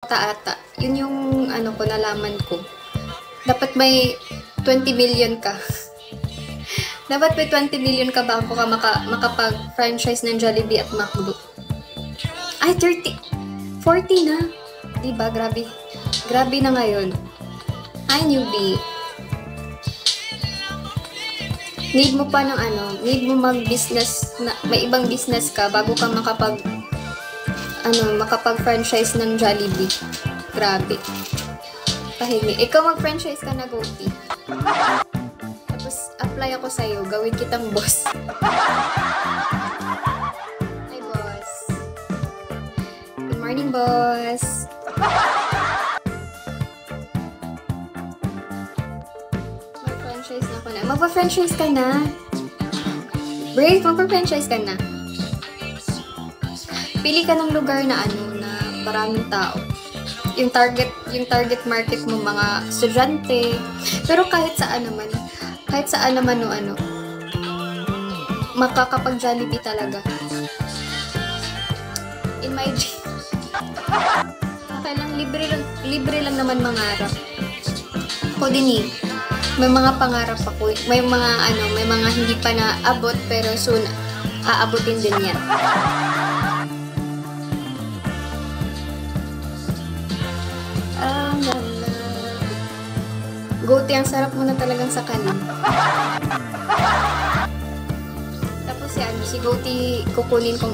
Okta ata. Yun yung ano ko, nalaman ko. Dapat may 20 million ka. Dapat may 20 million ka bago ka makapag-franchise ng Jollibee at McDo. Ay, 40 na. Diba? Grabe. Grabe na ngayon. Hi, newbie. Need mo pa ng ano, need mo mag-business, may ibang business ka bago ka makapag-franchise ng Jollibee. Grabe. Pahingi. Ikaw mag-franchise ka na, Gopi. Tapos, apply ako sa'yo. Gawin kitang boss. Hi, boss. Good morning, boss. Mag-franchise na ako na. Mag-franchise ka na. Brave, mag-franchise ka na. Pili ka ng lugar na na maraming tao. Yung target market mo mga estudyante. Pero kahit saan naman makakapag-Jollibee talaga. In my dream. Okay lang, libre lang naman mangarap. Ako din may mga pangarap ako. May mga hindi pa naabot pero soon aabutin din yan. Goati, ang sarap mo na talagang sa kanin. Tapos si Goati kukunin kong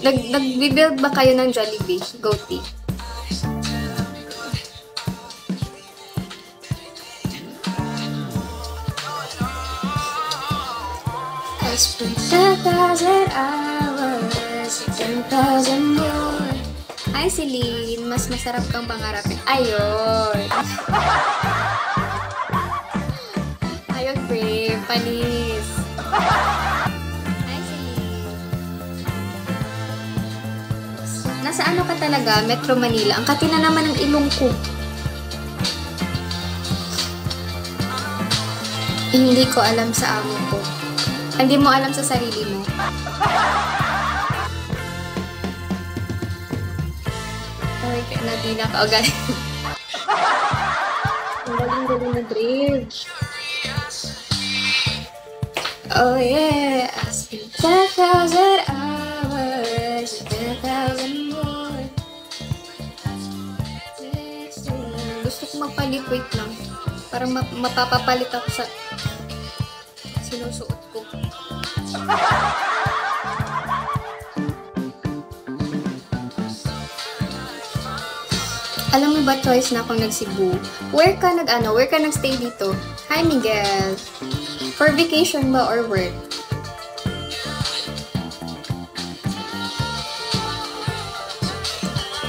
nag-build ba kayo ng Jollibee, Goati? I spent 10,000 hours, 10,000 more. Hi, Celine. Mas masarap kang pangarapin. Ayun. Ayun, Brave. Panis. Hi, Celine. Nasa ano ka talaga? Metro Manila. Ang katina naman ng ilong ko. Hindi ko alam sa amo ko. Hindi mo alam sa sarili mo. Ay, kaya nadina ka agad. Ang galing-galing na Brave. Oh yeah, I spent 10,000 hours, 10,000 more. Gusto ko magpalit, wait lang. Parang mapapapalit ako sa sinusuot ko. Alam mo ba, choice na akong nag-Cebu? Where ka nag-stay dito? Hi, Miguel. For vacation ba or work?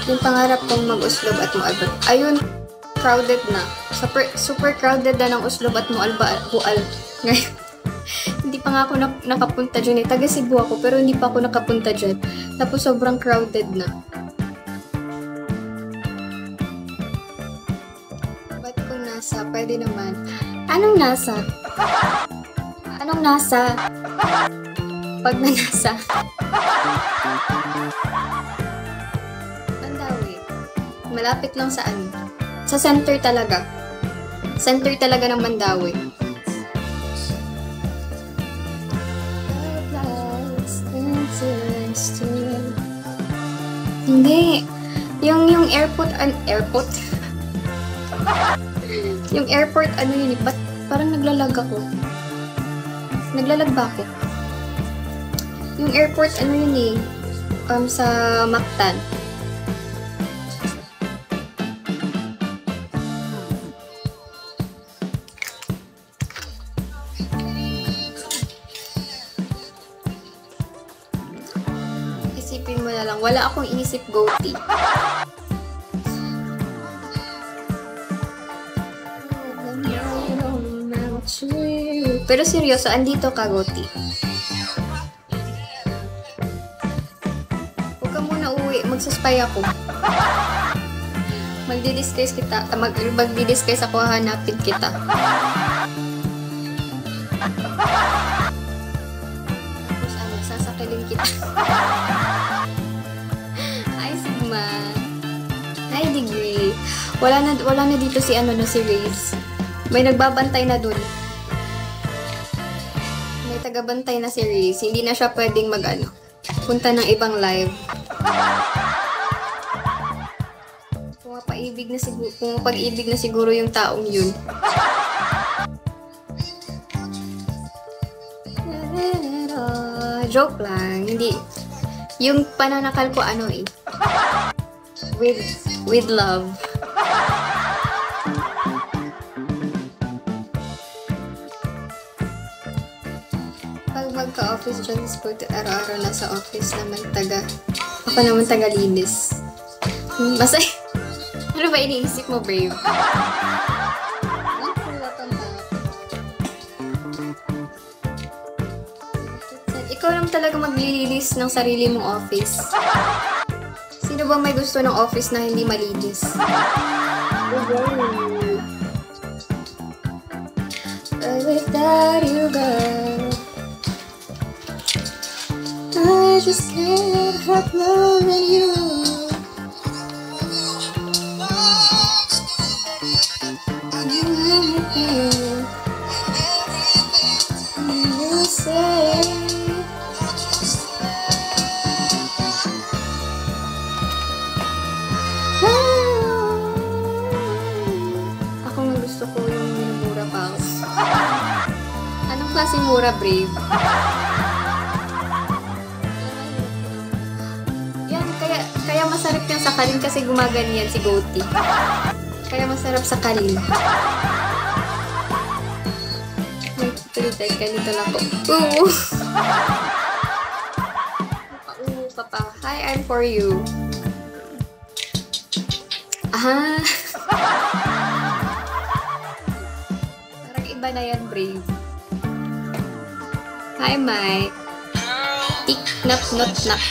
Yung pangarap kong mag-Uslob at Mualba. Ayun, crowded na. Super crowded na ng Uslob at Mual. Ngayon, hindi pa nga ako nakapunta dyan eh. Taga Cebu ako, pero hindi pa ako nakapunta dyan. Tapos sobrang crowded na. Ba't kung nasa? Pwede naman. Anong nasa? Anong nasa? Pag na nasa. Mandawi. Malapit lang sa ano. Sa center talaga. Center talaga ng Mandawi. Hindi. Yung airport. Yung airport, ano yun eh. Ba't parang naglalag ako? Naglalag ba ako? Yung airport, ano yun eh. Sa Mactan. Isipin mo na lang. Wala akong inisip goatee. Pero seryoso, andito ka, Gotti. Huwag ka muna uwi. Magsaspy ako. Magdi-disguise kita. Magdi-disguise ako, hanapin kita. Tapos ano, sasakilin kita. kita. Hi, Sigma. Hi, Degree. Wala na dito si si Reyes. May nagbabantay na dun. May tagabantay na si Reyes. Hindi na siya pwedeng punta ng ibang live. Pumapag-ibig na siguro yung taong yun. Joke lang. Hindi. Yung pananakal ko with love. Pag magka-office dyan, araw-araw na sa office naman ako naman taga-linis. Masay. Ano ba iniisip mo, Brave? Ikaw lang talaga maglilinis ng sarili mong office. Sino ba may gusto ng office na hindi malinis? Without you, girl, I just can't help loving you. You say ako nga gusto ko yung minumura pa ako. Anong klaseng mura, Brave? Yan, kaya masarap yung sakalin kasi gumaganyan si Goatee. Kaya masarap sakalin. Ganito lang po. Ooh! Ooh, papa. Hi, I'm for you. Aha! Parang iba na yan, Brave. Hi, Mike. Tik, nap, not, nak.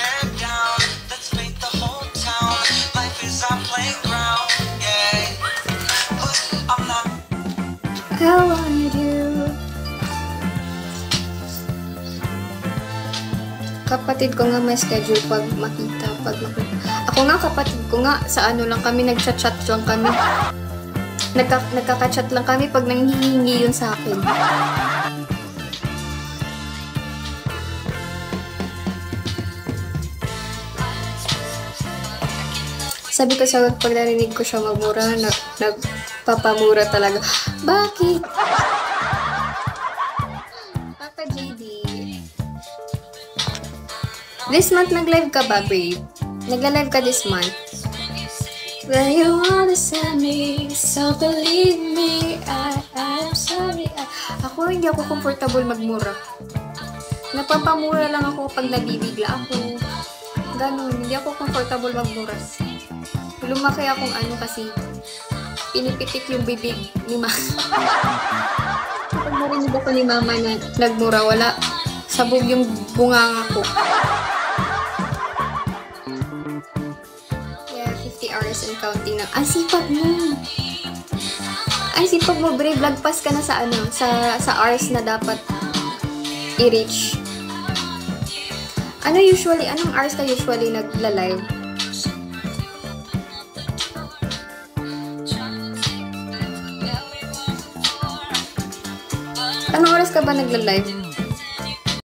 I want you. Kapatid ko nga may schedule pag makita. Ako nga, kapatid ko nga, sa lang kami, nagchat-chat lang kami. Nagkaka-chat lang kami pag nanghihingi yun sa akin. Sabi ko sa pag narinig ko siya magmura, nagpapamura talaga. Bakit? Papa JD. This month nag-live ka ba, Brave? Nagla-live ka this month? Well, you understand me, so believe me, I'm sorry. Ako, hindi ako comfortable magmura. Napapamura lang ako pag nabibigla ako. Ganun, hindi ako comfortable magmura. Lumaki akong kasi pinipitik yung bibig ni Mama. Pag narinig ako ni Mama na nagmura, wala. Sabog yung bunganga ko. Yeah, 50 hours and counting na. Ang sipag mo! Ang sipag mo, Brave. Lagpas ka na sa sa hours na dapat i-reach. Anong hours ka usually nagla-live? Anong oras ka ba nagla-live?